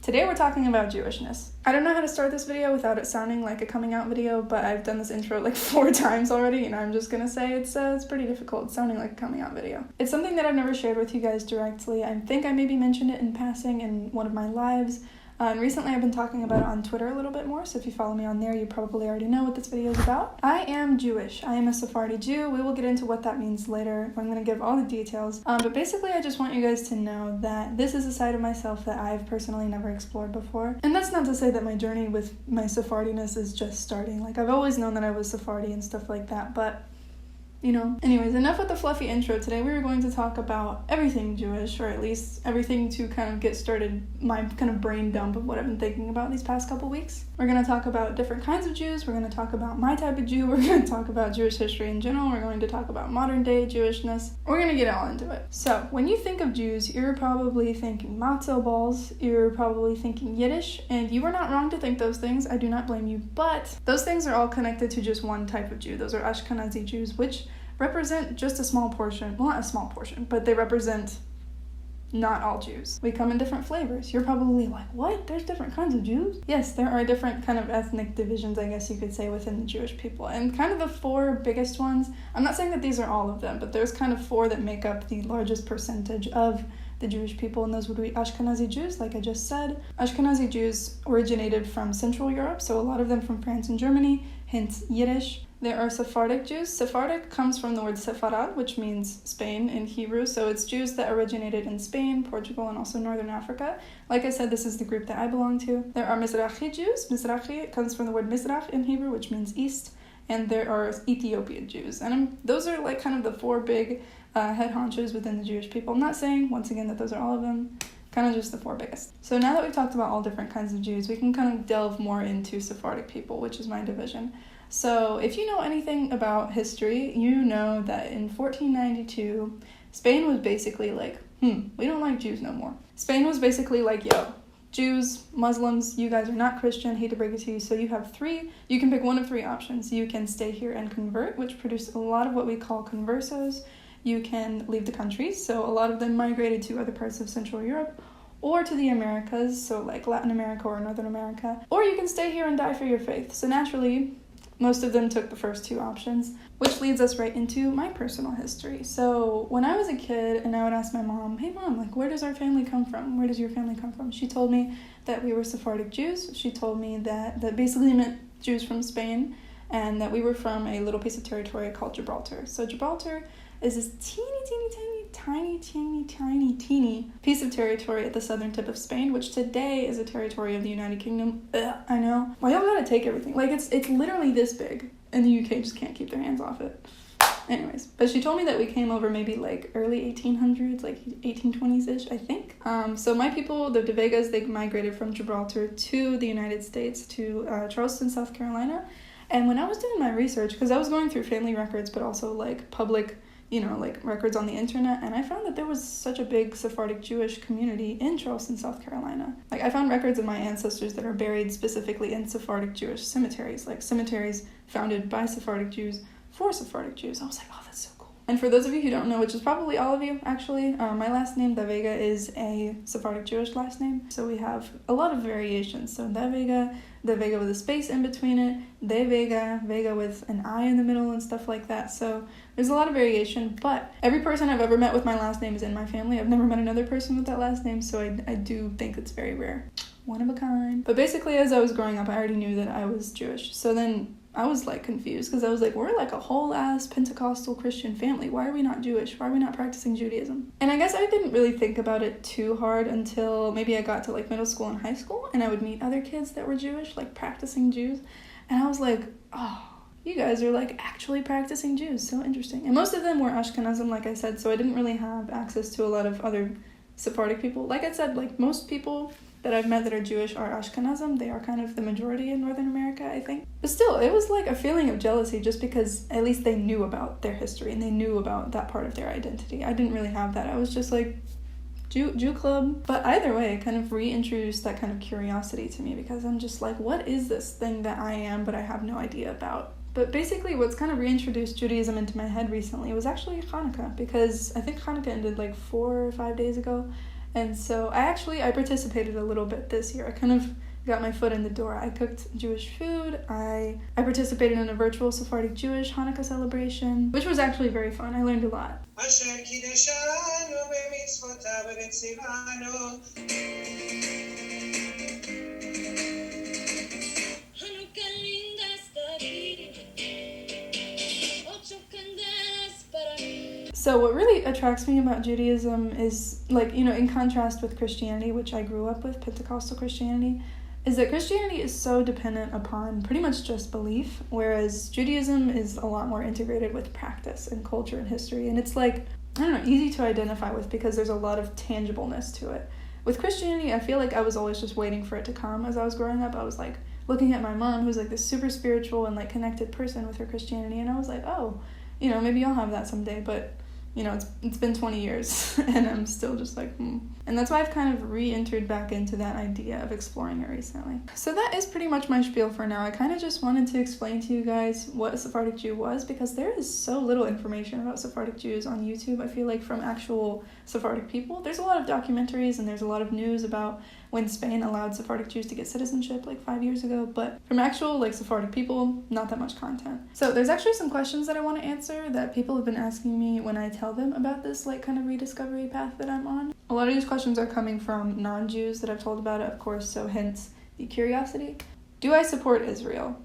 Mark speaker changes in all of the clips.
Speaker 1: Today we're talking about Jewishness. I don't know how to start this video without it sounding like a coming out video, but I've done this intro like 4 times already, and I'm just gonna say it's pretty difficult. It's sounding like a coming out video. It's something that I've never shared with you guys directly. I think I maybe mentioned it in passing in one of my lives. And recently I've been talking about it on Twitter a little bit more, so if you follow me on there, you probably already know what this video is about. I am Jewish. I am a Sephardi Jew. We will get into what that means later. I'm going to give all the details. But basically, I just want you guys to know that this is a side of myself that I've personally never explored before. And that's not to say that my journey with my Sephardiness is just starting. Like, I've always known that I was Sephardi and stuff like that, but you know. Anyways, enough with the fluffy intro. Today we are going to talk about everything Jewish, or at least everything to kind of get started my kind of brain dump of what I've been thinking about these past couple weeks. We're going to talk about different kinds of Jews. We're going to talk about my type of Jew. We're going to talk about Jewish history in general. We're going to talk about modern day Jewishness. We're going to get all into it. So, when you think of Jews, you're probably thinking matzo balls. You're probably thinking Yiddish, and you are not wrong to think those things. I do not blame you, but those things are all connected to just one type of Jew. Those are Ashkenazi Jews, which represent just a small portion, well, not a small portion, but they represent not all Jews. We come in different flavors. You're probably like, what? There's different kinds of Jews? Yes, there are different kind of ethnic divisions, I guess you could say, within the Jewish people. And kind of the 4 biggest ones, I'm not saying that these are all of them, but there's kind of 4 that make up the largest percentage of the Jewish people, and those would be Ashkenazi Jews, like I just said. Ashkenazi Jews originated from Central Europe, so a lot of them from France and Germany, hence Yiddish. There are Sephardic Jews. Sephardic comes from the word Sepharad, which means Spain in Hebrew, so it's Jews that originated in Spain, Portugal, and also Northern Africa. Like I said, this is the group that I belong to. There are Mizrahi Jews. Mizrahi comes from the word Mizrach in Hebrew, which means east, and there are Ethiopian Jews. And those are like kind of the 4 big head honchos within the Jewish people. I'm not saying, once again, that those are all of them. Kind of just the 4 biggest. So now that we've talked about all different kinds of Jews, we can kind of delve more into Sephardic people, which is my division. So if you know anything about history, you know that in 1492, Spain was basically like, we don't like Jews no more. Spain was basically like, yo, Jews, Muslims, you guys are not Christian, hate to break it to you, so you have 3, you can pick one of 3 options. You can stay here and convert, which produced a lot of what we call conversos. You can leave the country, so a lot of them migrated to other parts of Central Europe, or to the Americas, so like Latin America or Northern America, or you can stay here and die for your faith. So naturally, most of them took the first 2 options, which leads us right into my personal history. So when I was a kid and I would ask my mom, hey mom, like where does our family come from? Where does your family come from? She told me that we were Sephardic Jews. She told me that basically meant Jews from Spain, and that we were from a little piece of territory called Gibraltar. So Gibraltar is this teeny piece of territory at the southern tip of Spain, which today is a territory of the United Kingdom. I know. Why y'all gotta take everything? Like, it's literally this big, and the UK just can't keep their hands off it. Anyways, but she told me that we came over maybe like early 1800s, like 1820s-ish, I think. So my people, the De Vegas, they migrated from Gibraltar to the United States, to Charleston, South Carolina. And when I was doing my research, because I was going through family records, but also like public, like records on the internet, and I found that there was such a big Sephardic Jewish community in Charleston, South Carolina. Like, I found records of my ancestors that are buried specifically in Sephardic Jewish cemeteries, like cemeteries founded by Sephardic Jews for Sephardic Jews. I was like, oh, that's so cool. And for those of you who don't know, which is probably all of you, actually, my last name, De Vega, is a Sephardic Jewish last name, so we have a lot of variations. So De Vega with a space in between it, De Vega, Vega with an I in the middle and stuff like that. So there's a lot of variation, but every person I've ever met with my last name is in my family. I've never met another person with that last name, so I do think it's very rare. One of a kind. But basically, as I was growing up, I already knew that I was Jewish. So then I was like confused, because I was like, we're like a whole ass Pentecostal Christian family. Why are we not Jewish? Why are we not practicing Judaism? And I guess I didn't really think about it too hard until maybe I got to like middle school and high school, and I would meet other kids that were Jewish, like practicing Jews. And I was like, oh, you guys are like actually practicing Jews. So interesting. And most of them were Ashkenazim, like I said, so I didn't really have access to a lot of other Sephardic people. Like I said, like most people that I've met that are Jewish are Ashkenazim. They are kind of the majority in Northern America, I think. But still, it was like a feeling of jealousy just because at least they knew about their history and they knew about that part of their identity. I didn't really have that. I was just like, Jew club. But either way, it kind of reintroduced that kind of curiosity to me, because I'm just like, what is this thing that I am but I have no idea about? But basically what's kind of reintroduced Judaism into my head recently was actually Hanukkah, because I think Hanukkah ended like 4 or 5 days ago. And so I participated a little bit this year. I kind of got my foot in the door. I cooked Jewish food. I participated in a virtual Sephardic Jewish Hanukkah celebration, which was actually very fun. I learned a lot. So what really attracts me about Judaism is, like, you know, in contrast with Christianity, which I grew up with, Pentecostal Christianity, is that Christianity is so dependent upon pretty much just belief, whereas Judaism is a lot more integrated with practice and culture and history. And it's like, I don't know, easy to identify with because there's a lot of tangibleness to it. With Christianity, I feel like I was always just waiting for it to come. As I was growing up, I was like looking at my mom, who's like this super spiritual and like connected person with her Christianity, and I was like, oh, you know, maybe I'll have that someday, but you know, it's been 20 years and I'm still just like, And that's why I've kind of re-entered back into that idea of exploring it recently. So that is pretty much my spiel for now. I kind of just wanted to explain to you guys what a Sephardic Jew was, because there is so little information about Sephardic Jews on YouTube, I feel like, from actual Sephardic people. There's a lot of documentaries and there's a lot of news about when Spain allowed Sephardic Jews to get citizenship like 5 years ago, but from actual like Sephardic people, not that much content. So there's actually some questions that I want to answer that people have been asking me when I tell them about this like kind of rediscovery path that I'm on. A lot of these questions are coming from non-Jews that I've told about it, of course, so hence the curiosity. Do I support Israel?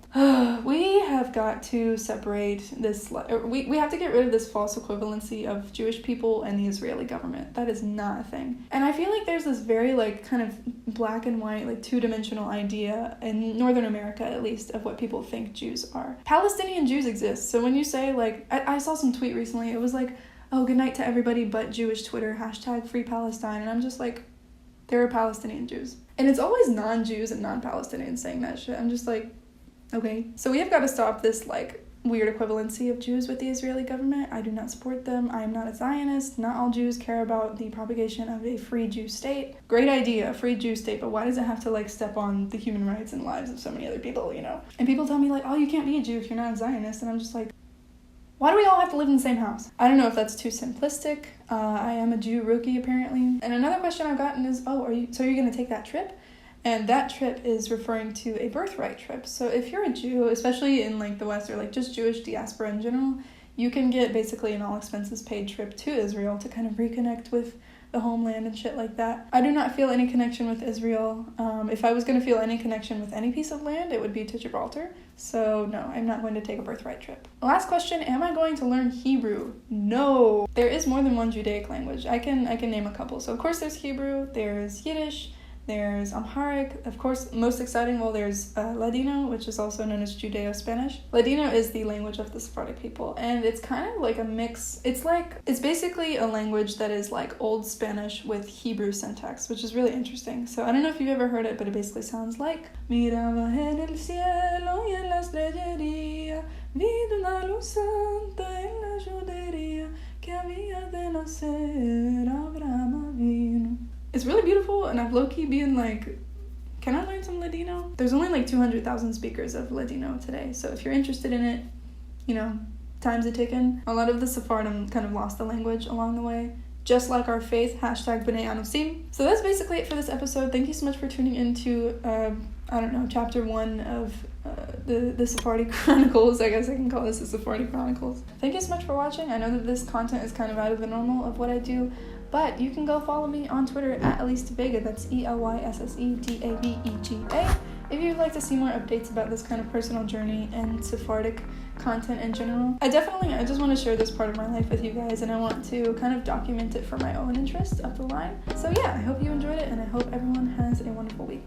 Speaker 1: We have got to separate this, we have to get rid of this false equivalency of Jewish people and the Israeli government. That is not a thing. And I feel like there's this very like kind of black and white, like two-dimensional idea in Northern America, at least, of what people think Jews are. Palestinian Jews exist. So when you say like, I saw some tweet recently, it was like, oh, good night to everybody but Jewish Twitter, #Free Palestine. And I'm just like, there are Palestinian Jews. And it's always non-Jews and non-Palestinians saying that shit. I'm just like, okay. So we have got to stop this like weird equivalency of Jews with the Israeli government. I do not support them. I am not a Zionist. Not all Jews care about the propagation of a free Jew state. Great idea, a free Jew state, but why does it have to like step on the human rights and lives of so many other people, you know? And people tell me like, oh, you can't be a Jew if you're not a Zionist. And I'm just like, why do we all have to live in the same house? I don't know if that's too simplistic. I am a Jew rookie, apparently. And another question I've gotten is, oh, you're going to take that trip? And that trip is referring to a birthright trip. So if you're a Jew, especially in like the West or like just Jewish diaspora in general, you can get basically an all expenses paid trip to Israel to kind of reconnect with the homeland and shit like that. I do not feel any connection with Israel. If I was going to feel any connection with any piece of land, it would be to Gibraltar. So no, I'm not going to take a birthright trip. Last question, am I going to learn Hebrew? No. There is more than one Judaic language. I can name a couple. So of course there's Hebrew, there's Yiddish, there's Amharic, of course, most exciting, well, there's Ladino, which is also known as Judeo-Spanish. Ladino is the language of the Sephardic people, and it's kind of like a mix. It's basically a language that is like Old Spanish with Hebrew syntax, which is really interesting. So I don't know if you've ever heard it, but it basically sounds like Miraba en el cielo y en la estrellería, vi una luz santa en la judería, que había de nacer Abraham vino. It's really beautiful, and I've low-key been like, can I learn some Ladino? There's only like 200,000 speakers of Ladino today, so if you're interested in it, you know, time's a ticking. A lot of the Sephardim kind of lost the language along the way, just like our faith, #B'nai Anusim. So that's basically it for this episode. Thank you so much for tuning into, chapter 1 of the Sephardic Chronicles. I guess I can call this the Sephardic Chronicles. Thank you so much for watching. I know that this content is kind of out of the normal of what I do, but you can go follow me on Twitter at Elysse DeVega. That's ELYSSEDAVEGA. If you'd like to see more updates about this kind of personal journey and Sephardic content in general, I just want to share this part of my life with you guys, and I want to kind of document it for my own interest up the line. So yeah, I hope you enjoyed it, and I hope everyone has a wonderful week.